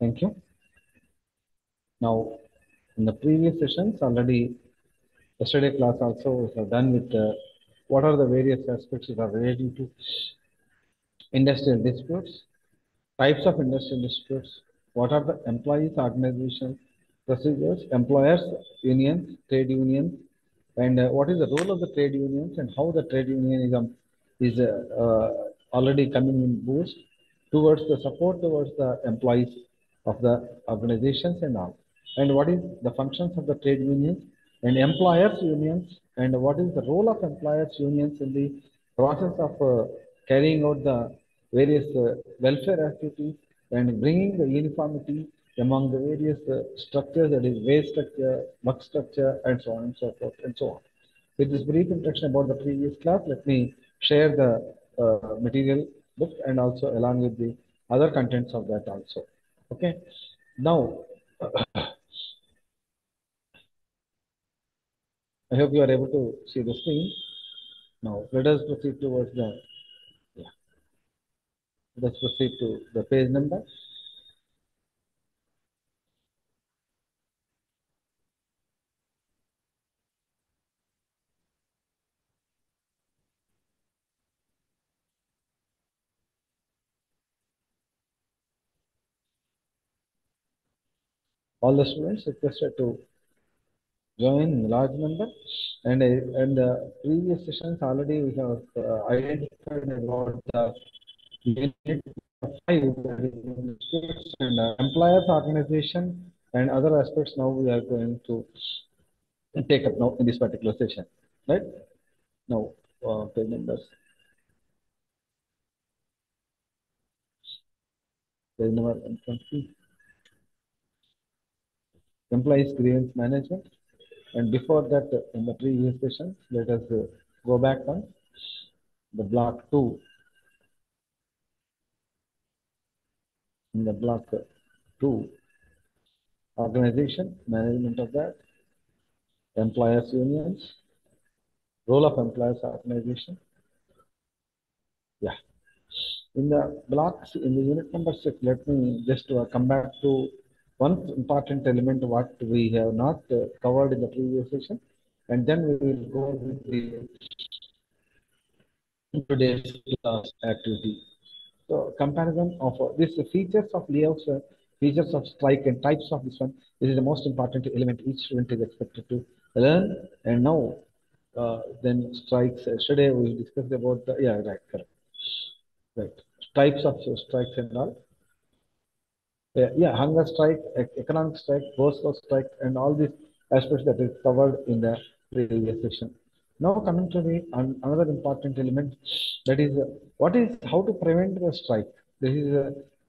Thank you. Now, in the previous sessions, already yesterday class also we have done with what are the various aspects that are relating to industrial disputes, types of industrial disputes, what are the employees organization procedures, employers, unions, trade unions, and what is the role of the trade unions and how the trade unionism is already coming in boost towards the support towards the employees of the organizations and all. And what is the functions of the trade unions and employers unions and what is the role of employers unions in the process of carrying out the various welfare activities and bringing the uniformity among the various structures, that is wage structure, work structure, and so on and so forth and so on. With this brief introduction about the previous class, let me share the material book and also along with the other contents of that also. Okay. Now, I hope you are able to see the screen. Now, let us proceed towards the, yeah, let us proceed to the page number. All the students requested to join in large number, and the previous sessions already we have identified about the unit 5, that is disputes and employers organization and other aspects. Now we are going to take up now in this particular session, right? Now, page numbers, page number 120, employees grievance management. And before that, in the previous session, let us go back on the block 2. In the block 2, organization, management of that, employers unions, role of employers organization. Yeah. In the blocks, in the unit number 6, let me just come back to one important element what we have not covered in the previous session, and then we will go with the today's class activity. So comparison of these features of layoffs, features of strike and types of this one. This is the most important element each student is expected to learn. And now, then strikes. Yesterday we discussed about the, yeah, right, correct, right, types of strikes and all. Yeah, hunger strike, economic strike, forceful strike, and all these aspects that is covered in the previous session. Now coming to the another important element, that is what is how to prevent the strike. This is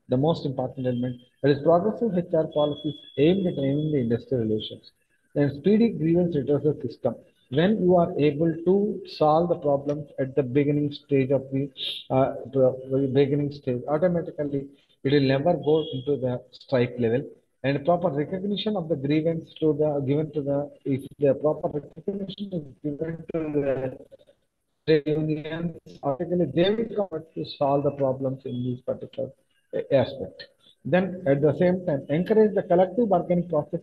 the most important element. That is progressive HR policies aimed at ending the industrial relations and speedy grievance redressal system. When you are able to solve the problems at the beginning stage of the beginning stage, automatically it will never go into the strike level. And proper recognition of the grievance to the given to the, if the proper recognition is given to the trade unions, automatically they will come out to solve the problems in this particular aspect. Then at the same time encourage the collective bargaining process.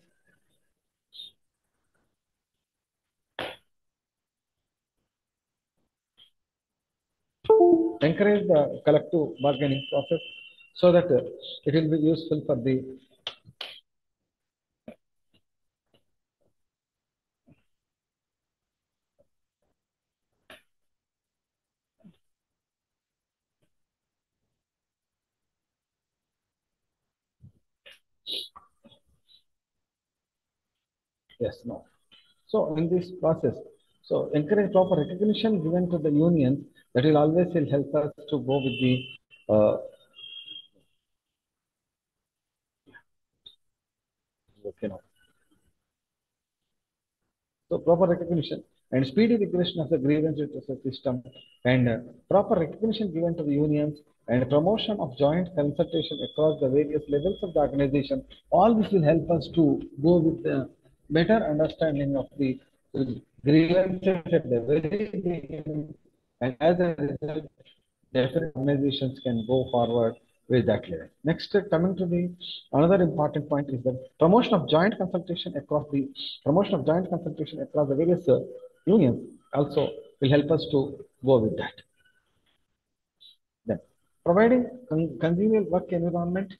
Encourage the collective bargaining process so that it will be useful for the, yes, no. So in this process, so encourage proper recognition given to the unions, that will always will help us to go with the okay, now. So proper recognition and speedy regression of the grievance redressal system and proper recognition given to the unions and promotion of joint consultation across the various levels of the organization. All this will help us to go with the better understanding of the grievances at the very beginning, and as a result, different organizations can go forward with that level. Next, coming to the another important point is the promotion of joint consultation across the various unions also will help us to go with that. Then, providing congenial work environment,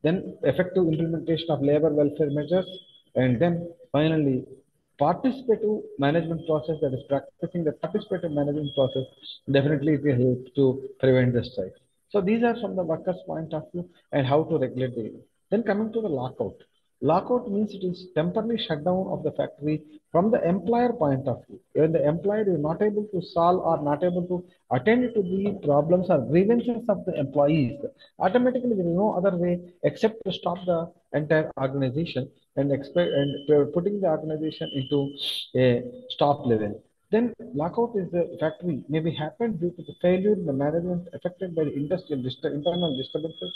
then effective implementation of labor welfare measures, and then finally participative management process, that is practicing the participative management process definitely it will help to prevent the strike. So these are from the workers' point of view and how to regulate the. Then coming to the lockout. Lockout means it is temporary shutdown of the factory from the employer point of view. When the employer is not able to solve or not able to attend to the problems or grievances of the employees, automatically there is no other way except to stop the entire organization and expect and putting the organization into a stop level. Then lockout is the factory may be happened due to the failure in the management affected by the internal disturbances,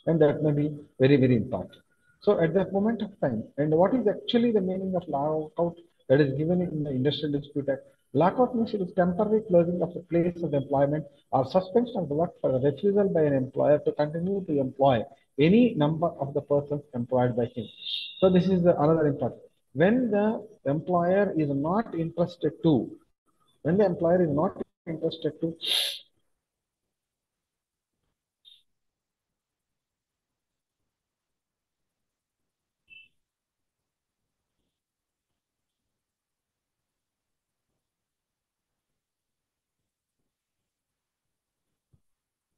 and that may be very, very important. So at that moment of time, and what is actually the meaning of lockout that is given in the Industrial Dispute Act? Lockout means it is temporary closing of the place of employment or suspension of the work for a refusal by an employer to continue to employ any number of the persons employed by him. So this is another important. When the employer is not interested to, when the employer is not interested to,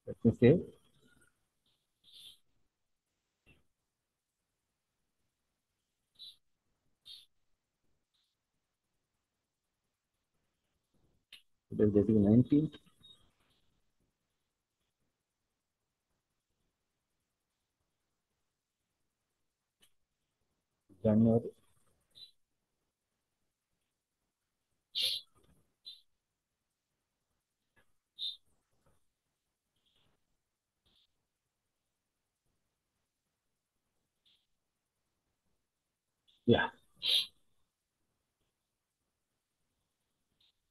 let me say, it is getting 19th January. Yeah.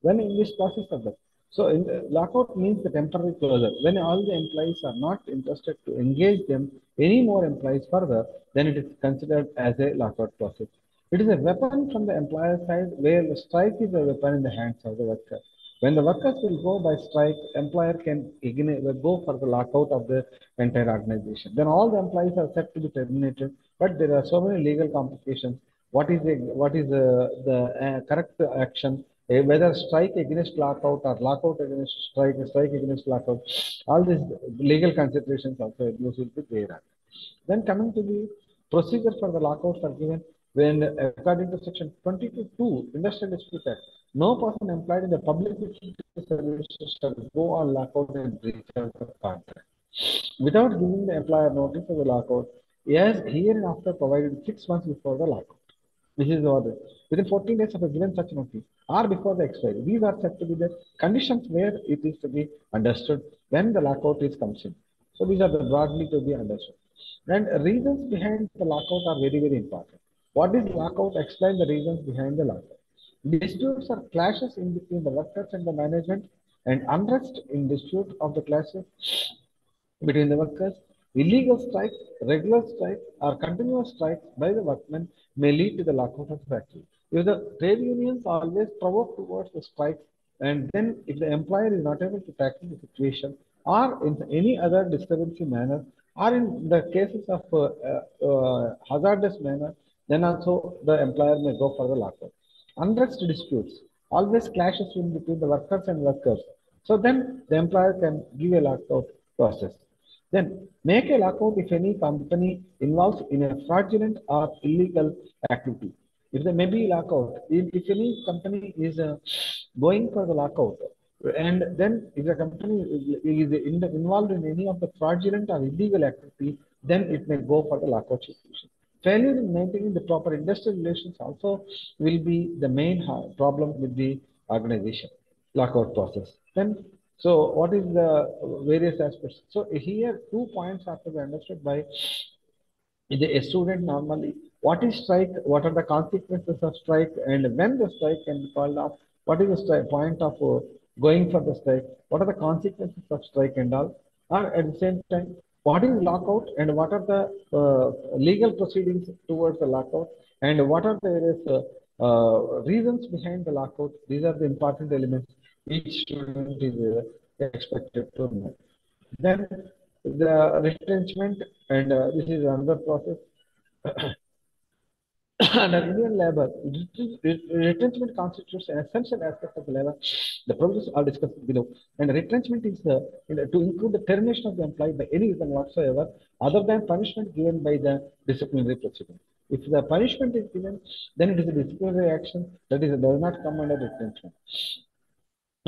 When in this process of that. So lockout means the temporary closure. When all the employees are not interested to engage them any more employees further, then it is considered as a lockout process. It is a weapon from the employer side where the strike is a weapon in the hands of the worker. When the workers will go by strike, employer can go for the lockout of the entire organization. Then all the employees are set to be terminated, but there are so many legal complications. What is the correct action? Whether strike against lockout or lockout against strike, strike against lockout, all these legal considerations also abuse will be there. Then coming to the procedure for the lockouts are given when according to section 22 Industrial Dispute Act, no person employed in the public utility services shall go on lockout and breach of the contract without giving the employer notice of the lockout, as here and after provided 6 months before the lockout. This is the order. Within 14 days of a given such notice or before the expiry. These are said to be the conditions where it is to be understood when the lockout is comes in. So these are the broadly to be understood. And reasons behind the lockout are very, very important. What is lockout? Explain the reasons behind the lockout. Disputes are clashes in between the workers and the management, and unrest in dispute of the clashes between the workers. Illegal strikes, regular strikes, or continuous strikes by the workmen may lead to the lockout of the factory. If the trade unions always provoke towards the strikes, and then if the employer is not able to tackle the situation, or in any other disturbance manner, or in the cases of hazardous manner, then also the employer may go for the lockout. Unrest disputes always clashes in between the workers and workers. So then the employer can give a lockout process. Then make a lockout if any company involves in a fraudulent or illegal activity. If there may be lockout, if any company is going for the lockout, and then if the company is involved in any of the fraudulent or illegal activity, then it may go for the lockout situation. Failure in maintaining the proper industrial relations also will be the main problem with the organization lockout process. Then, so what is the various aspects? So here, 2 points have to be understood by a student normally. What is strike? What are the consequences of strike? And when the strike can be called off? What is the point of going for the strike? What are the consequences of strike and all? Or at the same time, what is lockout and what are the legal proceedings towards the lockout and what are the various reasons behind the lockout. These are the important elements each student is expected to know. Then the retrenchment, and this is another process. Under Indian labor, retrenchment constitutes an essential aspect of the labor. The provisions are discussed below. And retrenchment is to include the termination of the employee by any reason whatsoever, other than punishment given by the disciplinary procedure. If the punishment is given, then it is a disciplinary action that is does not come under retrenchment.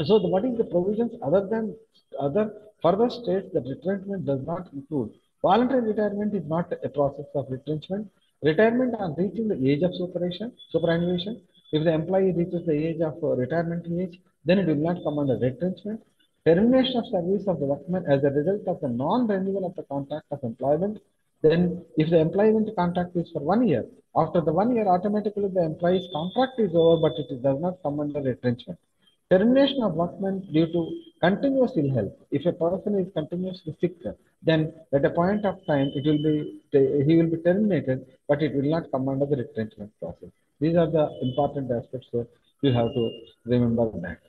So what is the provisions other further states that retrenchment does not include voluntary retirement is not a process of retrenchment. Retirement on reaching the age of superannuation. If the employee reaches the age of retirement age, then it will not come under retrenchment. Termination of service of the workman as a result of the non-renewal of the contract of employment. Then if the employment contract is for 1 year, after the 1 year automatically the employee's contract is over, but it does not come under retrenchment. Termination of workman due to continuous ill health. If a person is continuously sick, then at a point of time he will be terminated, but it will not come under the retrenchment process. These are the important aspects, so you have to remember that.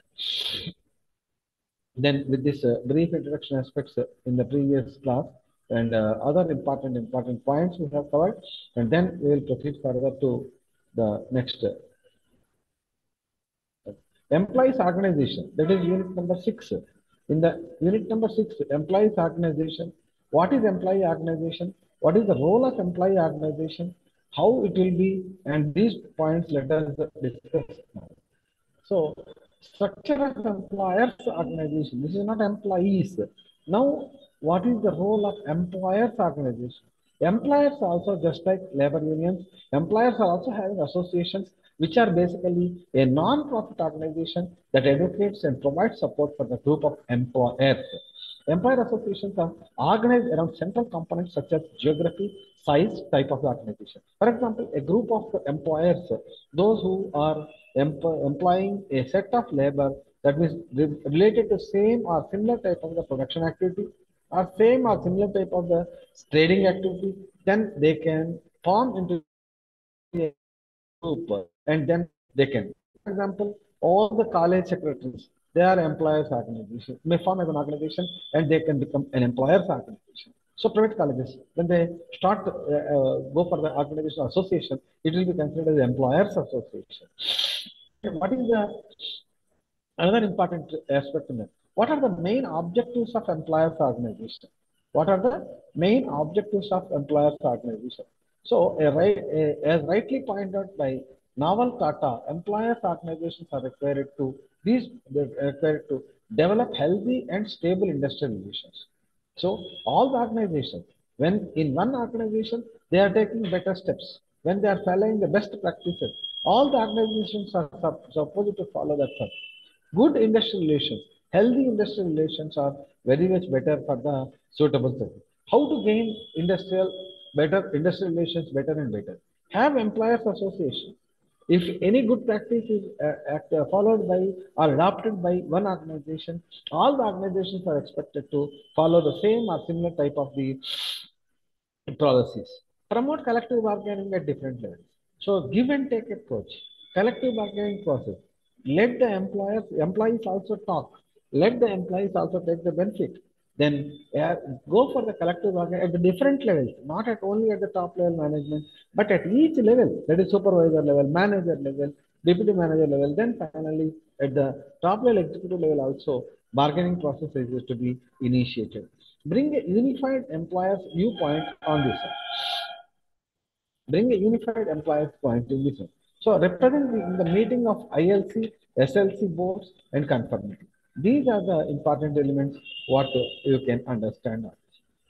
Then with this brief introduction aspects in the previous class and other important points we have covered, and then we will proceed further to the next employees organization. That is unit number 6. In the unit number 6, employees organization. What is employee organization? What is the role of employee organization? How it will be, and these points let us discuss now. So, structure of employers organization. This is not employees. Now, what is the role of employers organization? Employers also, just like labor unions, employers are also having associations which are basically a non-profit organization that advocates and provides support for the group of employers. Employer associations are organized around central components such as geography, size, type of the organization. For example, a group of employers, those who are employing a set of labor that is related to same or similar type of the production activity or same or similar type of the trading activity, then they can form into a group and then they can, for example, all the college secretaries, they are employers organization, may form as an organization and they can become an employers organization. So private colleges, when they start go for the organization association, it will be considered as employers association. What is the another important aspect in that? What are the main objectives of employers organization? What are the main objectives of employers organization? So, as rightly pointed out by Naval Tata, employers organizations are required to develop healthy and stable industrial relations. So all the organizations, when in one organization, they are taking better steps, when they are following the best practices, all the organizations are supposed to follow that path. Good industrial relations, healthy industrial relations are very much better for the suitable service. How to gain industrial relations better and better? Have employers association. If any good practice is followed by or adopted by one organization, all the organizations are expected to follow the same or similar type of the policies. Promote collective bargaining at different levels. So give and take approach. Collective bargaining process. Let the employees also talk. Let the employees also take the benefit. Then go for the collective bargaining at the different levels, not at only at the top level management, but at each level, that is supervisor level, manager level, deputy manager level, then finally at the top level executive level also, bargaining process is to be initiated. Bring a unified employer's viewpoint on this. Bring a unified employer's point in this one. So represent in the meeting of ILC, SLC boards and conformity. These are the important elements what you can understand.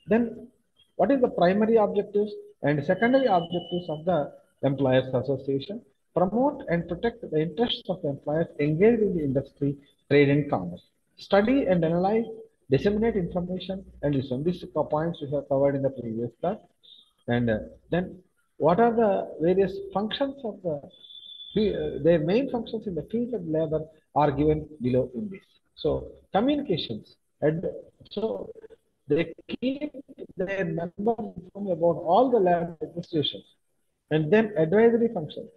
Then what is the primary objectives and secondary objectives of the employers association? Promote and protect the interests of the employers engaged in the industry, trade and commerce. Study and analyze, disseminate information and listen. These points we have covered in the previous class. And then what are the various functions of their main functions in the field of labor are given below in this. So communications. And so they keep their members informed about all the lab administrations and then advisory function.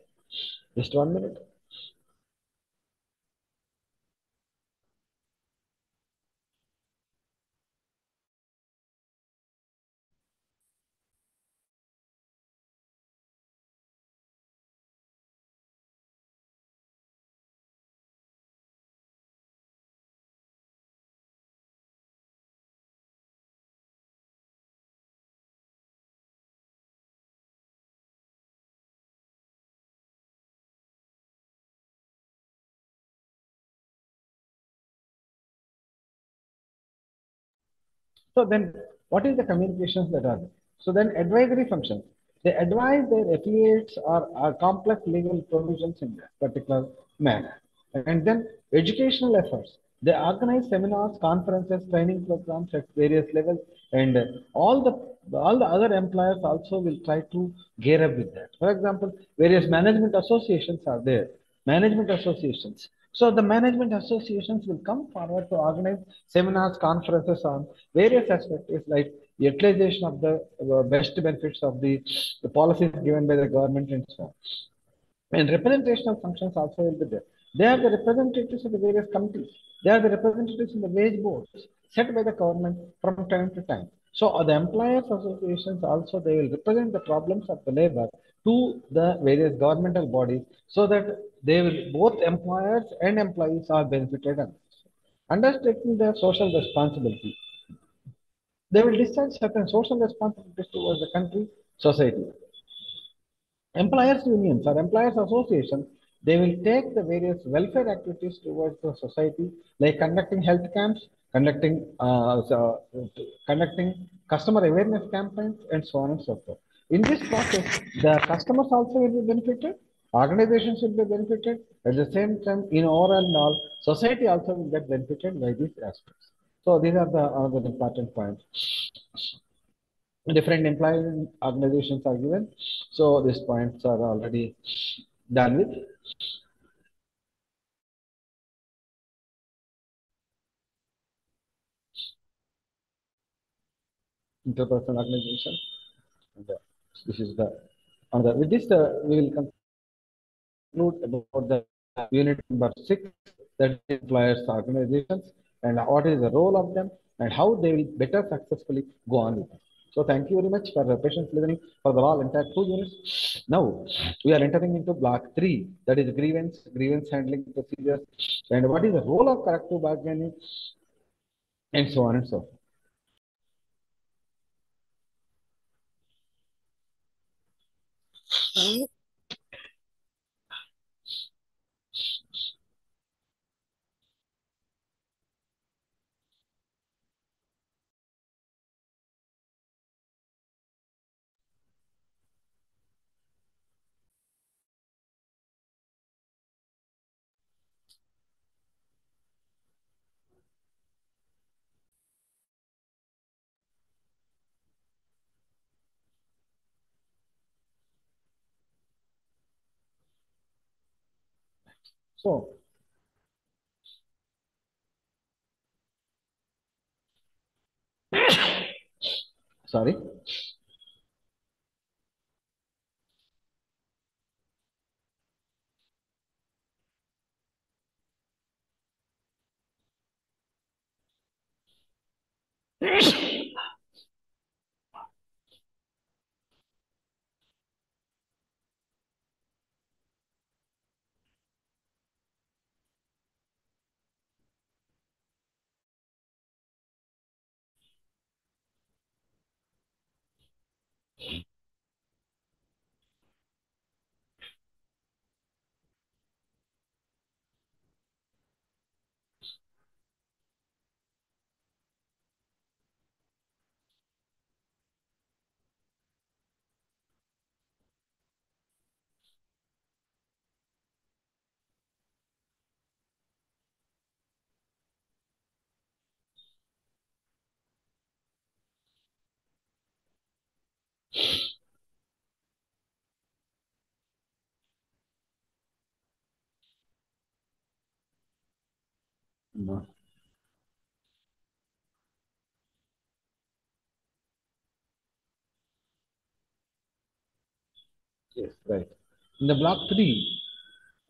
Just 1 minute. So then, what is the communications that are there? So then, advisory functions. They advise their affiliates or complex legal provisions in a particular manner. And then, educational efforts. They organize seminars, conferences, training programs at various levels, and all the other employers also will try to gear up with that. For example, various management associations are there. Management associations. So the management associations will come forward to organize seminars, conferences on various aspects like utilization of the best benefits of the policies given by the government and so on. And representational functions also will be there. They are the representatives of the various committees. They are the representatives in the wage boards set by the government from time to time. So the employers associations also they will represent the problems of the labor to the various governmental bodies so that they will both employers and employees are benefited. Undertaking their social responsibility, they will discharge certain social responsibilities towards the country, society. Employers unions or employers associations, they will take the various welfare activities towards the society, like conducting health camps, conducting customer awareness campaigns, and so on and so forth. In this process, the customers also will be benefited, organizations will be benefited, at the same time, in overall and all, society also will get benefited by these aspects. So these are the other important points. Different employee organizations are given. So these points are already done with. Interpersonal organization. And, this is the another. With this, we will conclude about the unit number 6, that is employers organizations, and what is the role of them and how they will better successfully go on with it. So thank you very much for the patient listening for the all entire 2 units. Now we are entering into block 3, that is grievance handling procedures, and what is the role of corrective bargaining, and so on and so forth. So sorry. No. Yes, right. In the block 3,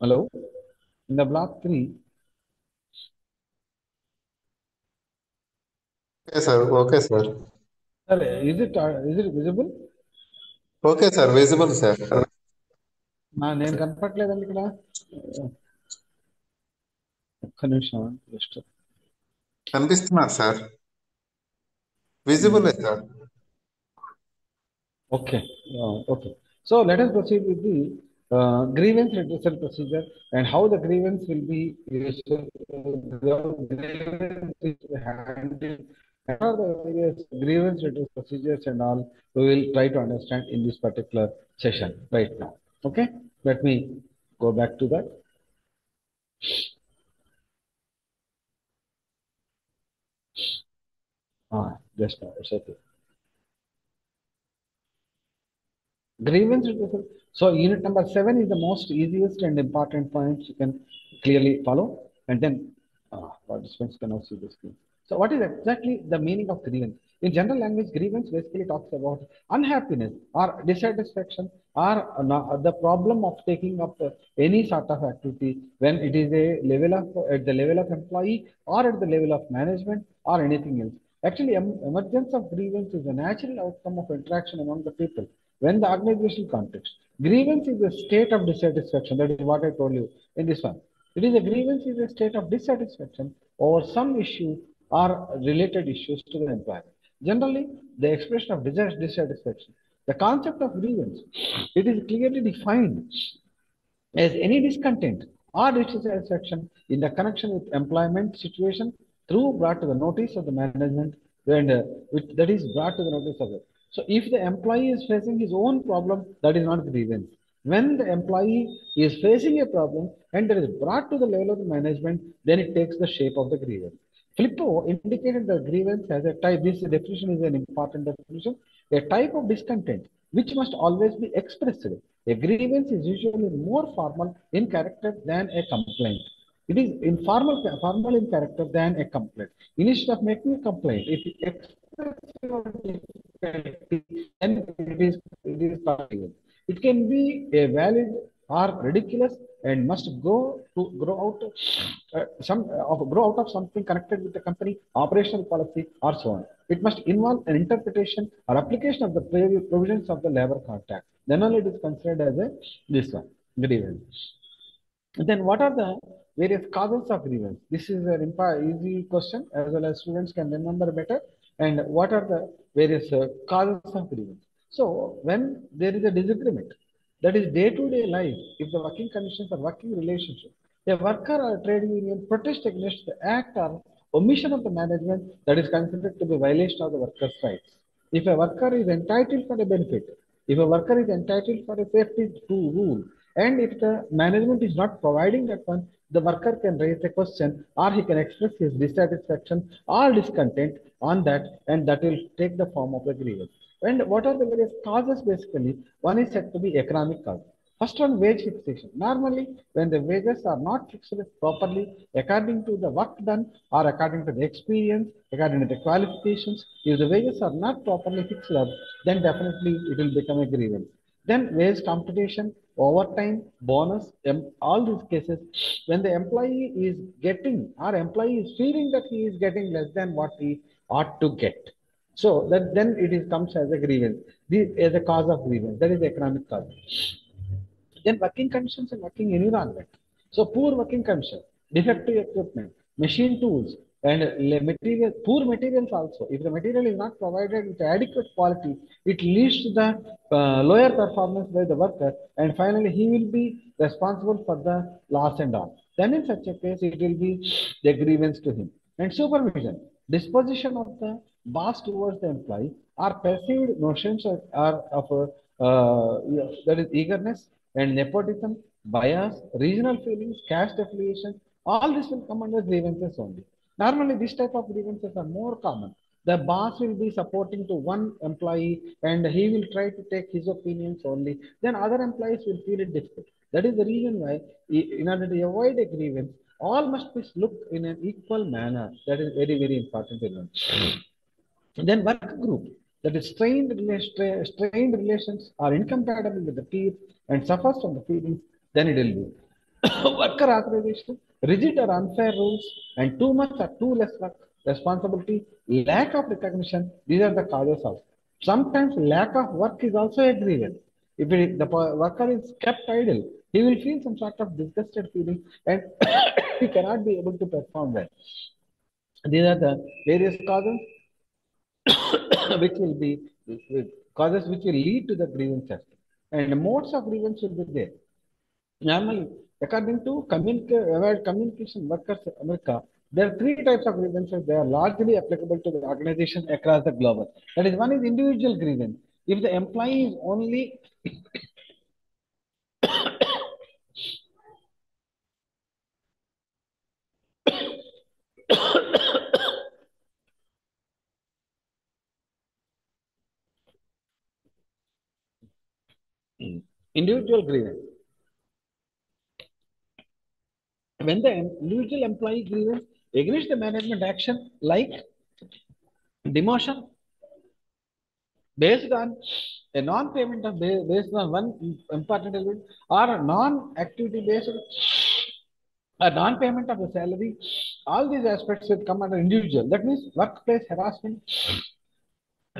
hello? In the block 3, Okay, sir. Okay, sir. sir, is it visible? Okay, sir. Visible, sir. నేను కనపట్లేదండి ఇక్కడ ఒక్క నిమిషం just కనిపిస్తున్నారు sir. Visible sir. Okay. Okay. So let us proceed with the grievance redressal procedure and how the grievance will be grievance is handled. And what are the various grievance redressal procedures and all we will try to understand in this particular session right now. Okay. Let me go back to that. Just now. It's okay. Grievance redressal. So unit number 7 is the most easiest and important points you can clearly follow. And then participants can also see the screen. So what is exactly the meaning of grievance? In general language, grievance basically talks about unhappiness or dissatisfaction or the problem of taking up any sort of activity when it is a level of at the level of employee or at the level of management or anything else. Actually, emergence of grievance is a natural outcome of interaction among the people when the organizational context. Grievance is a state of dissatisfaction. That is what I told you in this one. It is a grievance is a state of dissatisfaction over some issue or related issues to the employer. Generally, the expression of dissatisfaction. The concept of grievance, it is clearly defined as any discontent or dissatisfaction in the connection with employment situation through brought to the notice of the management and that is brought to the notice of it. So if the employee is facing his own problem, that is not grievance. When the employee is facing a problem and that is brought to the level of the management, then it takes the shape of the grievance. Flippo indicated the grievance as a type. This definition is an important definition. A type of discontent which must always be expressed. A grievance is usually more formal in character than a complaint. It is formal in character than a complaint. Instead of making a complaint, if you express your difficulty, then it is called grievance. It can be a valid or ridiculous and must grow out grow out of something connected with the company operational policy or so on. It must involve an interpretation or application of the provisions of the labor contract. Then only it is considered as a this one grievance. Then what are the various causes of grievance? This is an easy question as well as students can remember better. And what are the various causes of grievance? So when there is a disagreement, that is day-to-day life, if the working conditions or working relationship, a worker or a trade union protest against the act or omission of the management that is considered to be violation of the workers' rights. If a worker is entitled for a benefit, if a worker is entitled for a safety to rule, and if the management is not providing that one, the worker can raise a question or he can express his dissatisfaction or discontent on that, and that will take the form of a grievance. And what are the various causes basically? One is said to be economic cause. First one, wage fixation. Normally, when the wages are not fixed properly according to the work done or according to the experience, according to the qualifications, if the wages are not properly fixed up, then definitely it will become a grievance. Then wage competition, overtime, bonus, all these cases, when the employee is getting or employee is feeling that he is getting less than what he ought to get. So that then it is comes as a grievance, as a cause of grievance. That is the economic cause. Then working conditions and working environment. So poor working conditions, defective equipment, machine tools, and poor materials also. If the material is not provided with adequate quality, it leads to the lower performance by the worker, and finally he will be responsible for the loss and all. Then in such a case, it will be the grievance to him. And supervision, disposition of the boss towards the employee, are perceived notions of that is eagerness and nepotism, bias, regional feelings, caste affiliation, all this will come under grievances only. Normally, this type of grievances are more common. The boss will be supporting to one employee and he will try to take his opinions only. Then other employees will feel it difficult. That is the reason why, in order to avoid a grievance, all must be looked in an equal manner. That is very, very important to learn. Then work group. that is strained relations are incompatible with the peers and suffers from the feelings, then it will be worker authorization, rigid or unfair rules, and too much or too less work, responsibility, lack of recognition. These are the causes of. Sometimes lack of work is also a grievance. If the worker is kept idle, he will feel some sort of disgusted feeling and he cannot be able to perform well. These are the various causes which will be causes which will lead to the grievances. And modes of grievance will be there. Normally, according to communication workers America, there are three types of grievances. They are largely applicable to the organization across the globe. That is, one is individual grievance. If the employee is only individual grievance, when the individual employee grievance against the management action like demotion based on a non-payment of based on one important element or a non-activity based a non-payment of the salary, all these aspects will come under individual. That means workplace harassment.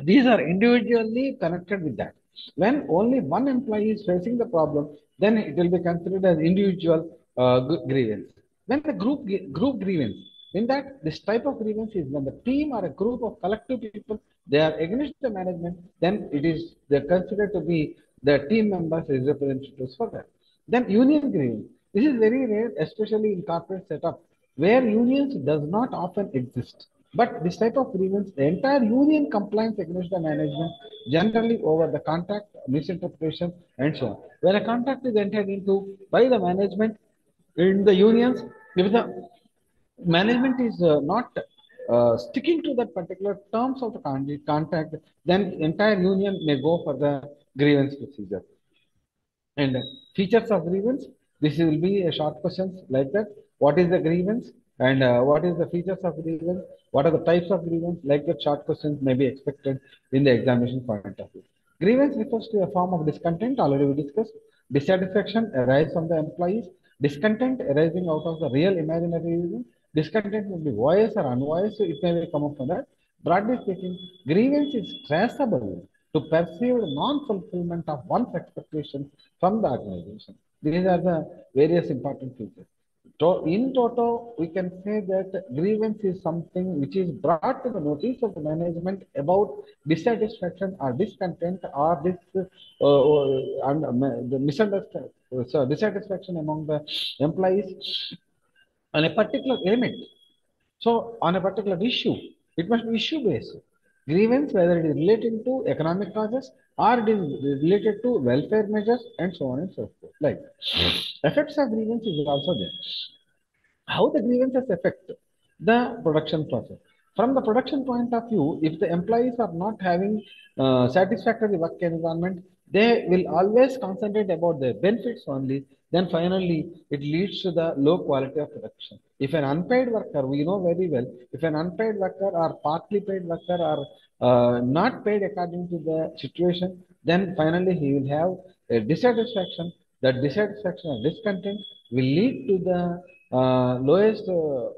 These are individually connected with that. When only one employee is facing the problem, then it will be considered as individual grievance. When the group grievance, in that this type of grievance is when the team or a group of collective people they are against the management, then it is they're considered to be the team members as representatives for that. Then union grievance. This is very rare, especially in corporate setup, where unions does not often exist. But this type of grievance, the entire union compliance against the management, generally over the contract misinterpretation and so on. When a contract is entered into by the management in the unions, if the management is not sticking to that particular terms of the contract, then entire union may go for the grievance procedure. And features of grievance, this will be a short questions like that. What is the grievance? And what is the features of grievance? What are the types of grievance? Like that short questions may be expected in the examination point of view. Grievance refers to a form of discontent, already we discussed. Dissatisfaction arises from the employees. Discontent arising out of the real imaginary reason. Discontent will be voiced or unvoiced, so it may be come up from that. Broadly speaking, grievance is traceable to perceived non-fulfillment of one's expectations from the organization. These are the various important features. In total, we can say that grievance is something which is brought to the notice of the management about dissatisfaction or discontent or the misunderstanding, so dissatisfaction among the employees on a particular element. So on a particular issue, it must be issue based. Grievance, whether it is related to economic causes or it is related to welfare measures and so on and so forth. Like effects of grievance is also there. How the grievances affect the production process. From the production point of view, if the employees are not having satisfactory work environment, they will always concentrate about their benefits only. Then finally, it leads to the low quality of production. If an unpaid worker, we know very well, if an unpaid worker or partly paid worker are not paid according to the situation, then finally he will have a dissatisfaction. That dissatisfaction or discontent will lead to the lowest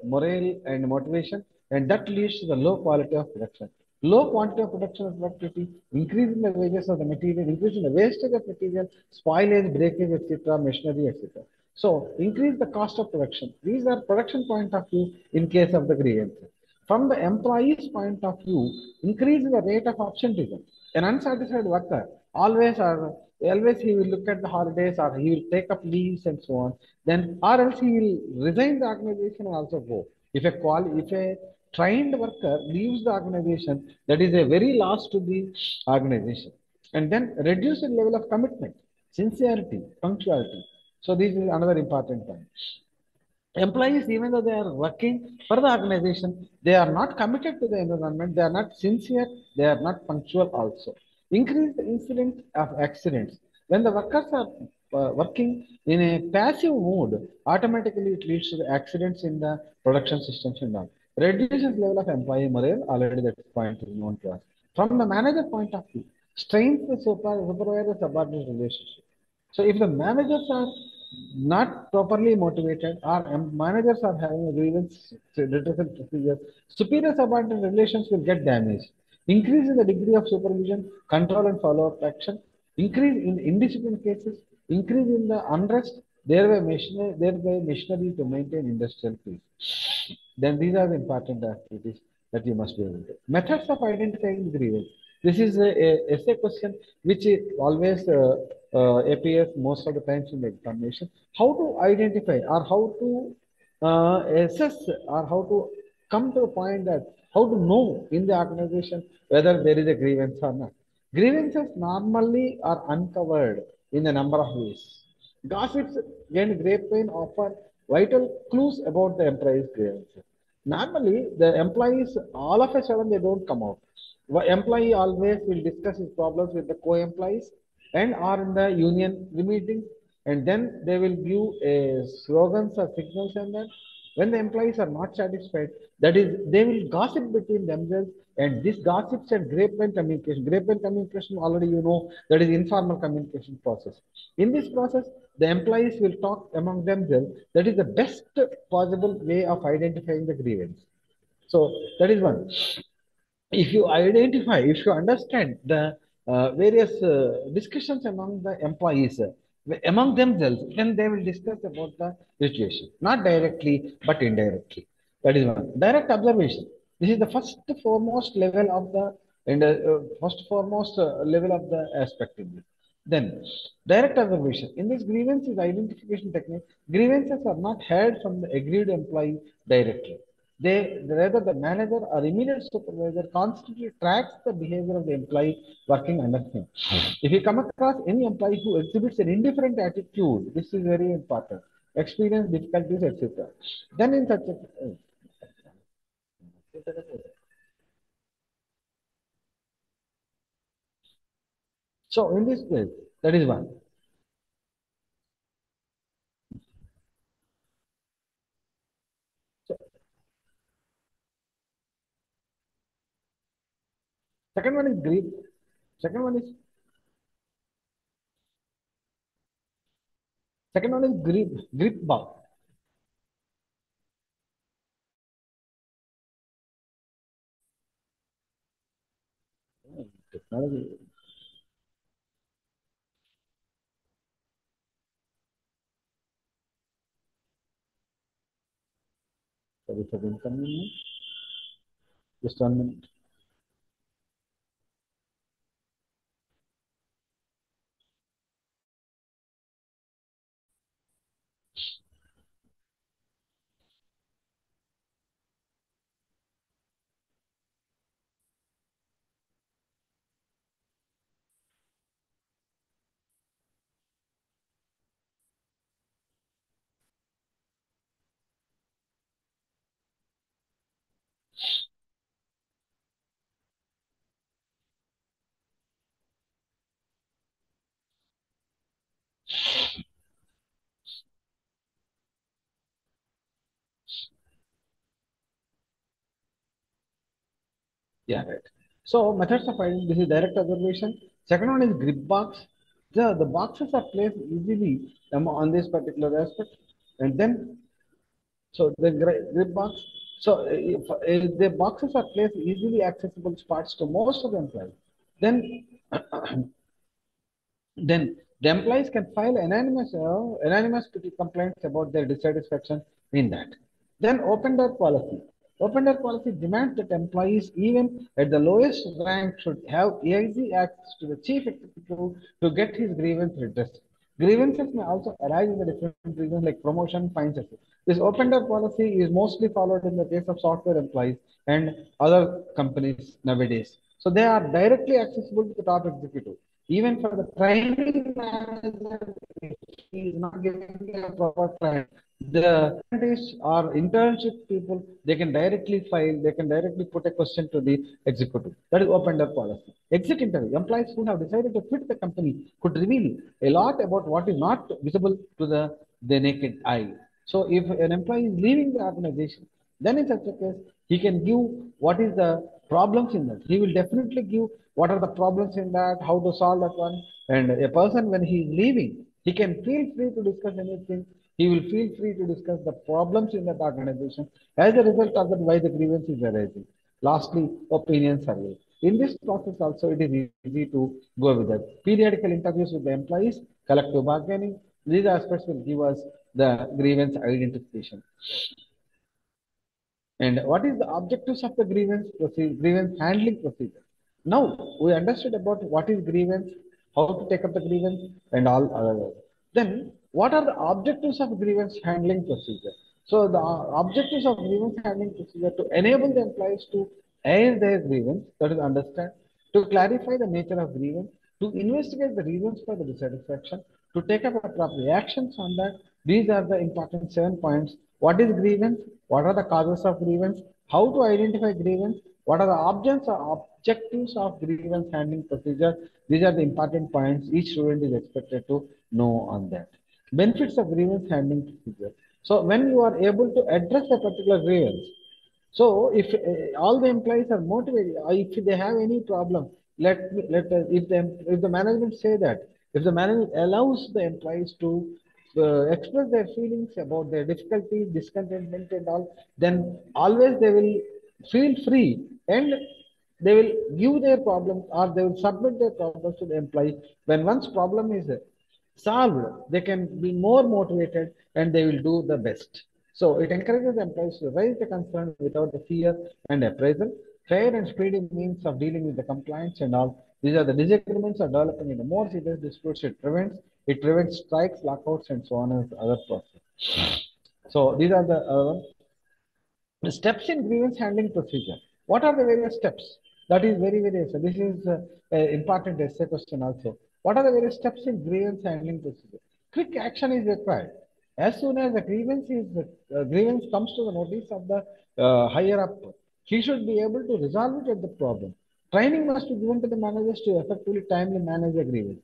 morale and motivation, and that leads to the low quality of production. Low quantity of production and productivity, increase in the wages of the material, increase in the wastage of material, spoilage, breakage, etc., machinery, etc. So, increase the cost of production. These are production point of view in case of the grievances. From the employee's point of view, increase in the rate of absenteeism. An unsatisfied worker always he will look at the holidays or he will take up leaves and so on. Then or else he will resign the organization and also go. If a trained worker leaves the organization, that is a very loss to the organization. And then reduce the level of commitment, sincerity, punctuality. So this is another important point. Employees, even though they are working for the organization, they are not committed to the environment, they are not sincere, they are not punctual also. Increase the incidence of accidents. When the workers are working in a passive mode, automatically it leads to the accidents in the production systems and all. Reduces level of employee morale, already that point is known to us. From the manager point of view, strains the supervisor subordinate relationship. So if the managers are not properly motivated or managers are having a grievance redressal procedure, superior subordinate relations will get damaged. Increase in the degree of supervision, control and follow-up action, increase in indiscipline cases, increase in the unrest, thereby machinery to maintain industrial peace. Then these are the important activities that you must be able to. Methods of identifying grievance. This is a essay question which is always appears most of the times in the examination. How to identify or how to assess or how to come to a point that how to know in the organization whether there is a grievance or not. Grievances normally are uncovered in a number of ways. Gossips and grapevine offer vital clues about the employee's grievances. Normally, the employees, all of a sudden, they don't come out. Employee always will discuss his problems with the co-employees and are in the union meetings, and then they will give slogans or signals and that. When the employees are not satisfied, that is, they will gossip between themselves, and this gossips and grapevine communication. Grapevine communication, already you know, that is informal communication process. In this process, the employees will talk among themselves. That is the best possible way of identifying the grievance. So that is one. If you identify, if you understand the various discussions among the employees, among themselves, then they will discuss about the situation, not directly, but indirectly. That is one. Direct observation. This is the first foremost level of the, and first foremost level of the aspect in this. Then, direct observation. In this grievances identification technique, grievances are not heard from the aggrieved employee directly. Rather the manager or immediate supervisor constantly tracks the behavior of the employee working under him. If you come across any employee who exhibits an indifferent attitude, this is very important. Experience difficulties, etc. Then in such a so in this case, that is one. So, second one is grief. Second one is grip bar. Technology. Sorry for the inconvenience. Just 1 minute. Yeah, right. So methods of identity, this is direct observation. Second one is grip box. The boxes are placed easily on this particular aspect. And then, so the grip box. So if the boxes are placed easily accessible spots to most of the employees, then then the employees can file anonymous complaints about their dissatisfaction in that. Then open door policy. Open door policy demands that employees, even at the lowest rank, should have easy access to the chief executive to get his grievance redressed. Grievances may also arise in the different reasons like promotion, fines, etc. This open door policy is mostly followed in the case of software employees and other companies nowadays. So they are directly accessible to the top executive. Even for the training manager, if he is not giving a proper training, the apprentice or internship people, they can directly file, they can directly put a question to the executive. That is open door policy. Exit interview. Employees who have decided to quit the company could reveal a lot about what is not visible to the naked eye. So if an employee is leaving the organization, then in such a case, he can give what is the problems in that. He will definitely give what are the problems in that, how to solve that one. And a person, when he is leaving, he can feel free to discuss anything. He will feel free to discuss the problems in that organization. As a result of that, why the grievance is arising. Lastly, opinion survey. In this process also, it is easy to go with that. Periodical interviews with the employees, collective bargaining. These aspects will give us the grievance identification. And what is the objectives of the grievance handling procedure? Now we understood about what is grievance, how to take up the grievance, and all other. Then what are the objectives of grievance handling procedure? So the objectives of grievance handling procedure to enable the employees to air their grievance, that is understand, to clarify the nature of grievance, to investigate the reasons for the dissatisfaction, to take up appropriate actions on that. These are the important 7 points. What is grievance? What are the causes of grievance? How to identify grievance? What are the objectives of grievance handling procedure? These are the important points each student is expected to know on that. Benefits of grievance handling procedure. So when you are able to address a particular grievance, so if all the employees are motivated, if they have any problem, if the management say that, if the management allows the employees to express their feelings about their difficulties, discontentment, and all, then always they will feel free and they will give their problems or they will submit their problems to the employee. When one's problem is solved, they can be more motivated and they will do the best. So it encourages employees to raise the concern without the fear and appraisal. Fair and speedy means of dealing with the compliance and all. These are the disagreements are developing in the more serious disputes. It prevents strikes, lockouts, and so on and other process. So these are the steps in grievance handling procedure. What are the various steps? That is very, very essential. This is important essay question also. What are the various steps in grievance handling procedure? Quick action is required. As soon as the grievance comes to the notice of the higher up, he should be able to resolve it at the problem. Training must be given to the managers to effectively timely manage the grievance.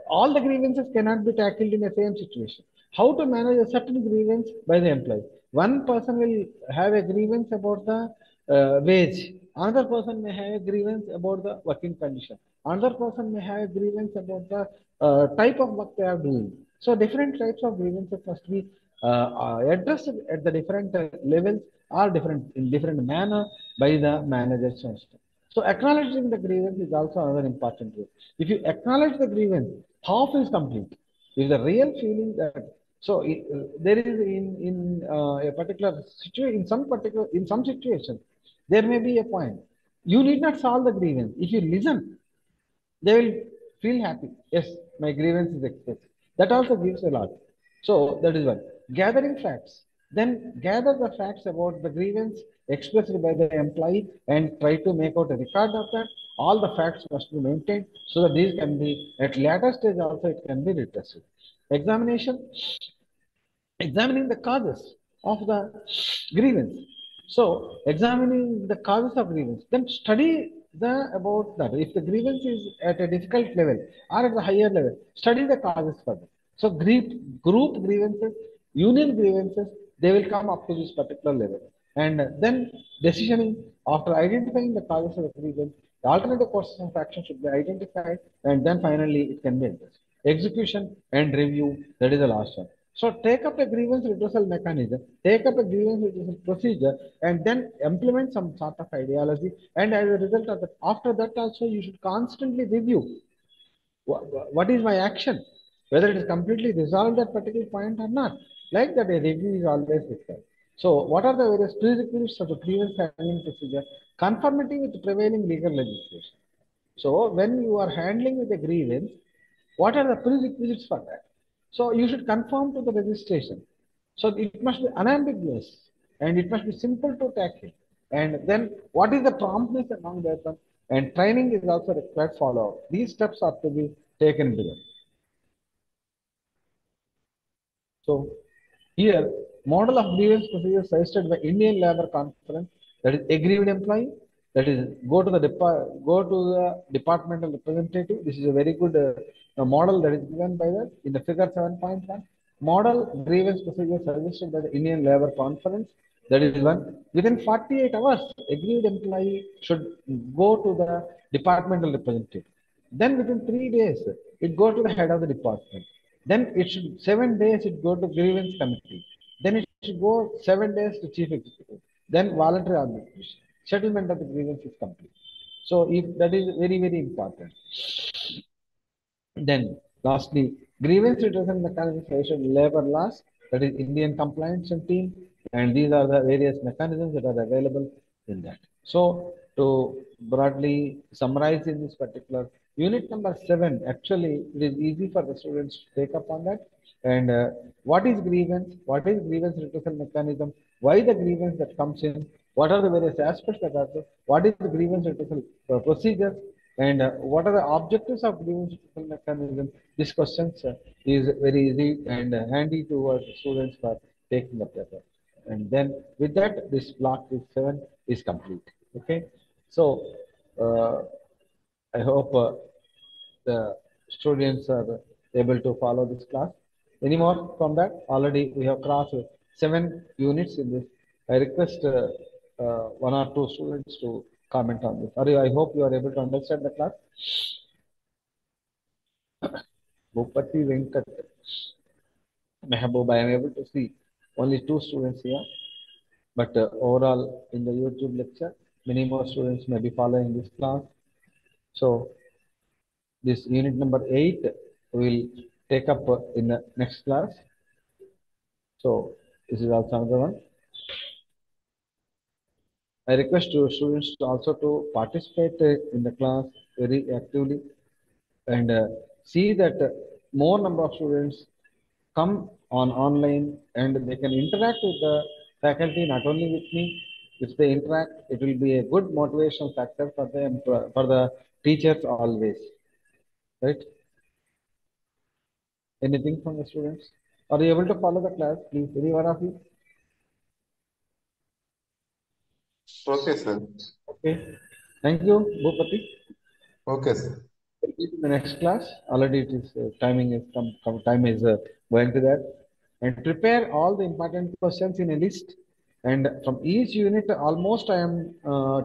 All the grievances cannot be tackled in the same situation. How to manage a certain grievance by the employee? One person will have a grievance about the wage. Another person may have a grievance about the working condition. Another person may have a grievance about the type of work they are doing. So different types of grievances must be addressed at the different levels or different in different manner by the managers. So acknowledging the grievance is also another important way. If you acknowledge the grievance, half is complete. If the real feeling that there is in a particular situation in some situations there may be a point you need not solve the grievance. If you listen, they will feel happy. Yes, my grievance is expressed. That also gives a lot. So that is one. Gathering facts. Then gather the facts about the grievance expressed by the employee and try to make out a record of that. All the facts must be maintained so that these can be at later stage also it can be redressed. Examination, examining the causes of the grievance. So examining the causes of grievance, then study the about that. If the grievance is at a difficult level or at the higher level, study the causes for that. So group grievances, union grievances, they will come up to this particular level. And then decisioning after identifying the causes of the grievance, the alternative courses of action should be identified, and then finally it can be addressed. Execution and review, that is the last one. So take up a grievance redressal mechanism, take up a grievance redressal procedure, and then implement some sort of ideology. And as a result of that, after that also you should constantly review what is my action, whether it is completely resolved that particular point or not. Like that, a review is always required. So, what are the various prerequisites of the grievance handling procedure? Conformity with prevailing legal legislation. So, when you are handling with a grievance, what are the prerequisites for that? So, you should conform to the registration. So, it must be unambiguous and it must be simple to tackle. And then, what is the promptness among that? And training is also required follow. These steps are to be taken below. So here, model of grievance procedure suggested by Indian Labour Conference, that is aggrieved employee, that is go to the departmental representative. This is a very good model that is given by that in the figure 7.1. Model grievance procedure suggested by the Indian Labour Conference. That is one. Within 48 hours, aggrieved employee should go to the departmental representative. Then within 3 days, it go to the head of the department. Then it should 7 days it go to grievance committee. Then it should go 7 days to chief executive. Then voluntary arbitration. Settlement of the grievance is complete. So if that is very very important. Then, lastly, grievance redressal mechanisms based on labor laws, that is Indian compliance and team, and these are the various mechanisms that are available in that. So, to broadly summarize in this particular unit number 7, actually, it is easy for the students to take up on that. And what is grievance? What is grievance redressal mechanism? Why the grievance that comes in? What are the various aspects that are there? What is the grievance redressal procedures? And what are the objectives of grievance redressal mechanism? These questions is very easy and handy to our students for taking the paper. And then with that, this block is 7 is complete. Okay. So uh, I hope the students are able to follow this class. Any more from that? Already we have crossed 7 units in this. I request one or two students to comment on this. I hope you are able to understand the class. Bhupati Venkat, Mehboob, I am able to see only two students here, but overall in the YouTube lecture, many more students may be following this class. So this unit number 8 will take up in the next class. So this is also another one. I request to students also to participate in the class very actively and see that more number of students come on online and they can interact with the faculty, not only with me. If they interact, it will be a good motivation factor for them, for the teachers always, right? Anything from the students? Are you able to follow the class, please? Any one of you? Okay, sir. Okay. Thank you, Bhupati. Okay, sir. In the next class, already it is timing is time is going to that, and prepare all the important questions in a list. And from each unit, almost I am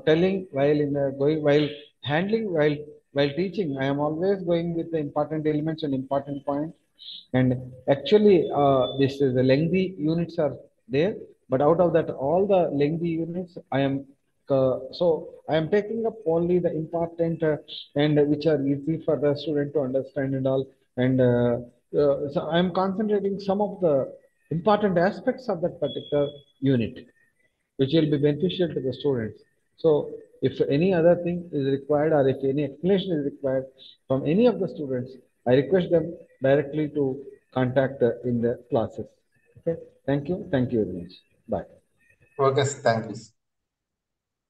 telling while in the going while handling while teaching, I am always going with the important elements and important points. And actually, this is the lengthy units are there, but out of that, all the lengthy units, so I am taking up only the important and which are easy for the student to understand and all. And so I am concentrating some of the important aspects of that particular unit which will be beneficial to the students. So if any other thing is required or if any explanation is required from any of the students, I request them directly to contact in the classes. Okay. Thank you. Thank you very much. Bye. Okay, sir. Thank you.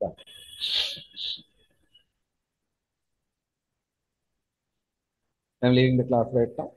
Bye. I'm leaving the class right now.